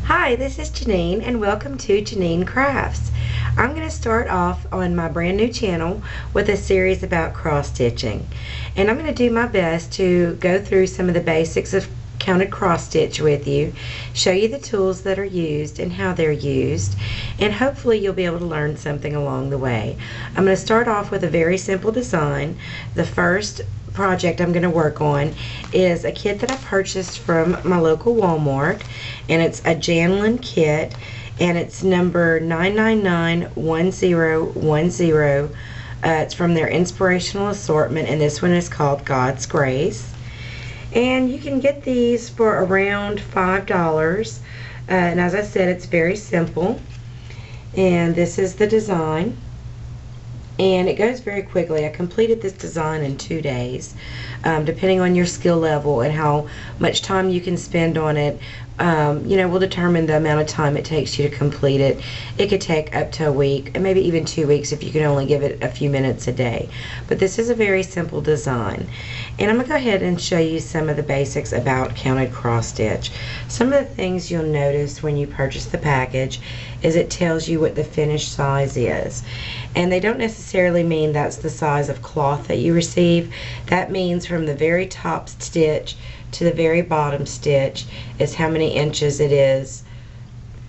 Hi, this is Janine and welcome to Janine Crafts. I'm going to start off on my brand new channel with a series about cross stitching, and I'm going to do my best to go through some of the basics of counted cross stitch with you, show you the tools that are used and how they're used, and hopefully you'll be able to learn something along the way. I'm going to start off with a very simple design. The first project I'm going to work on is a kit that I purchased from my local Walmart, and it's a Janlin kit, and it's number 9991010. It's from their inspirational assortment, and this one is called God's Grace. And you can get these for around $5. And as I said, it's very simple. And this is the design. And it goes very quickly. I completed this design in 2 days. Depending on your skill level and how much time you can spend on it, will determine the amount of time it takes you to complete it. It could take up to a week, and maybe even 2 weeks if you can only give it a few minutes a day. But this is a very simple design. And I'm going to go ahead and show you some of the basics about counted cross stitch. Some of the things you'll notice when you purchase the package is it tells you what the finished size is. And they don't necessarily mean that's the size of cloth that you receive. That means from the very top stitch to the very bottom stitch is how many inches it is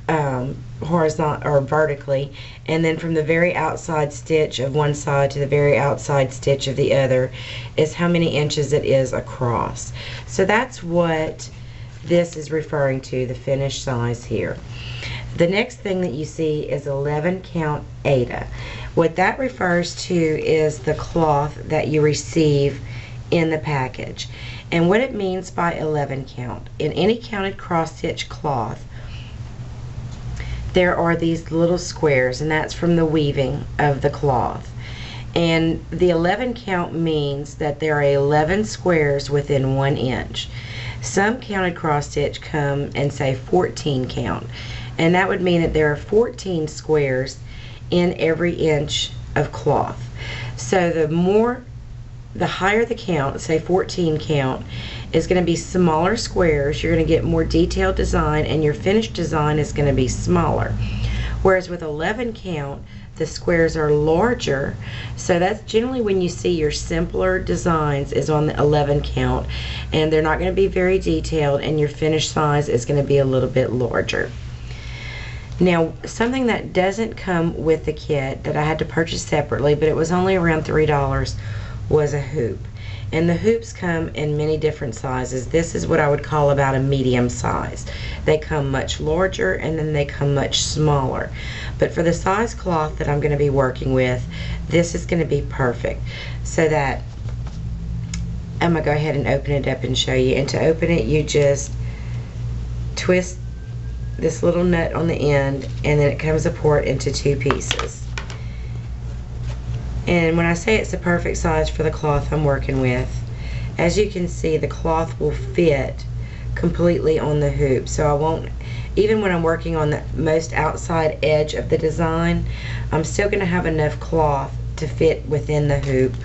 horizontal or vertically, and then from the very outside stitch of one side to the very outside stitch of the other is how many inches it is across. So that's what this is referring to, the finished size here. The next thing that you see is 11 count Aida. What that refers to is the cloth that you receive in the package. And what it means by 11 count, in any counted cross stitch cloth, there are these little squares, and that's from the weaving of the cloth. And the 11 count means that there are 11 squares within 1 inch. Some counted cross stitch come and say 14 count, and that would mean that there are 14 squares in every inch of cloth. So the higher the count, say 14 count, is going to be smaller squares. You're going to get more detailed design, and your finished design is going to be smaller. Whereas with 11 count, the squares are larger. So that's generally when you see your simpler designs is on the 11 count, and they're not going to be very detailed, and your finished size is going to be a little bit larger. Now, something that doesn't come with the kit that I had to purchase separately, but it was only around $3, was a hoop. And the hoops come in many different sizes. This is what I would call about a medium size. They come much larger, and then they come much smaller. But for the size cloth that I'm going to be working with, this is going to be perfect. So that I'm going to go ahead and open it up and show you. And to open it, you just twist this little nut on the end, and then it comes apart into 2 pieces. And when I say it's the perfect size for the cloth I'm working with, as you can see, the cloth will fit completely on the hoop. So I won't, even when I'm working on the most outside edge of the design, I'm still going to have enough cloth to fit within the hoop.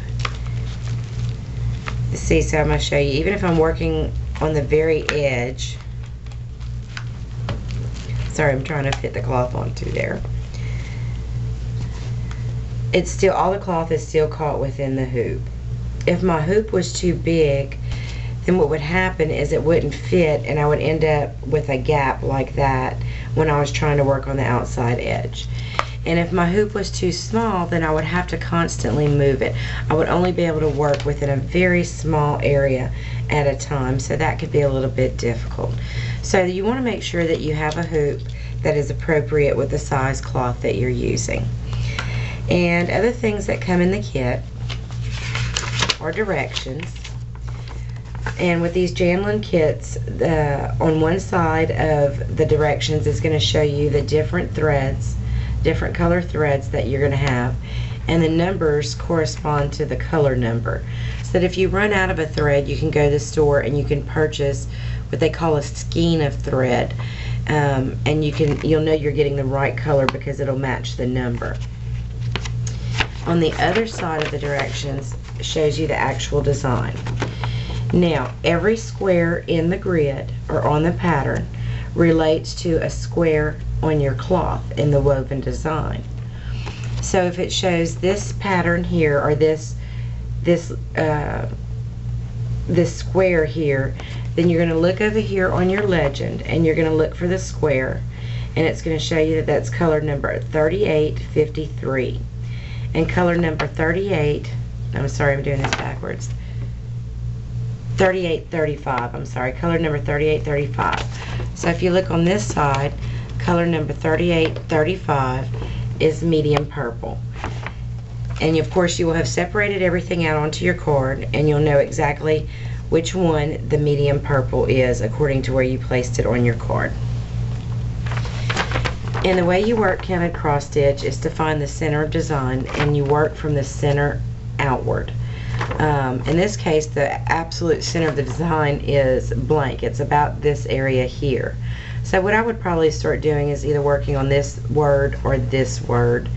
See, so I'm going to show you, even if I'm working on the very edge, sorry, I'm trying to fit the cloth onto there. It's still, all the cloth is still caught within the hoop. If my hoop was too big, then what would happen is it wouldn't fit, and I would end up with a gap like that when I was trying to work on the outside edge. And if my hoop was too small, then I would have to constantly move it. I would only be able to work within a very small area at a time, so that could be a little bit difficult. So you want to make sure that you have a hoop that is appropriate with the size cloth that you're using. And other things that come in the kit are directions. And with these Janlin kits, on one side of the directions is going to show you the different threads, different color threads that you're going to have, and the numbers correspond to the color number. So that if you run out of a thread, you can go to the store and you can purchase what they call a skein of thread, and you'll know you're getting the right color because it'll match the number. On the other side of the directions shows you the actual design. Now, every square in the grid or on the pattern relates to a square on your cloth in the woven design. So if it shows this pattern here, or this square here, then you're going to look over here on your legend and you're going to look for the square, and it's going to show you that that's color number 3853. And color number 38, I'm sorry, I'm doing this backwards, 3835, I'm sorry, color number 3835. So if you look on this side, color number 3835 is medium purple. And of course you will have separated everything out onto your card, and you'll know exactly which one the medium purple is according to where you placed it on your card. And the way you work counted cross stitch is to find the center of design, and you work from the center outward. In this case, the absolute center of the design is blank. It's about this area here. So what I would probably start doing is either working on this word or this word,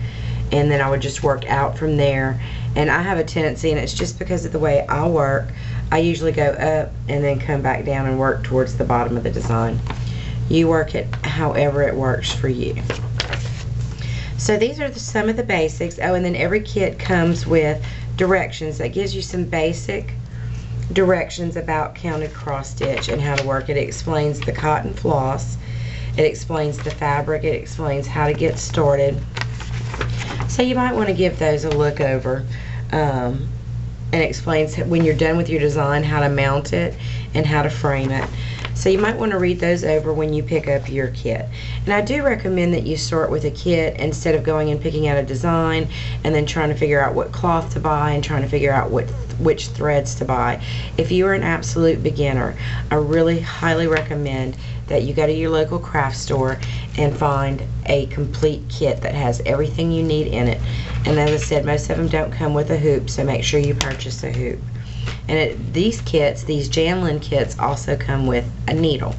and then I would just work out from there. And I have a tendency, and it's just because of the way I work, I usually go up and then come back down and work towards the bottom of the design. You work it however it works for you. So these are some of the basics. Oh, and then every kit comes with directions that gives you some basic directions about counted cross stitch and how to work it. It explains the cotton floss, it explains the fabric, it explains how to get started. So you might want to give those a look over, and explains when you're done with your design how to mount it and how to frame it. So you might want to read those over when you pick up your kit. And I do recommend that you start with a kit instead of going and picking out a design and then trying to figure out what cloth to buy and trying to figure out which threads to buy. If you are an absolute beginner, I really highly recommend that you go to your local craft store and find a complete kit that has everything you need in it. And as I said, most of them don't come with a hoop, so make sure you purchase a hoop. And these kits, these Janlin kits, also come with a needle,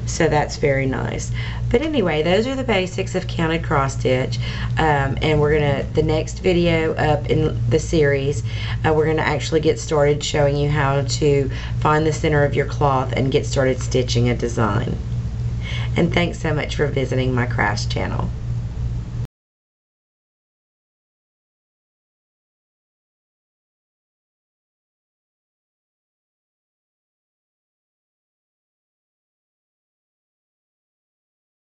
so that's very nice. But anyway, those are the basics of counted cross stitch, and we're gonna, the next video up in the series, we're gonna actually get started showing you how to find the center of your cloth and get started stitching a design. And thanks so much for visiting my crafts channel.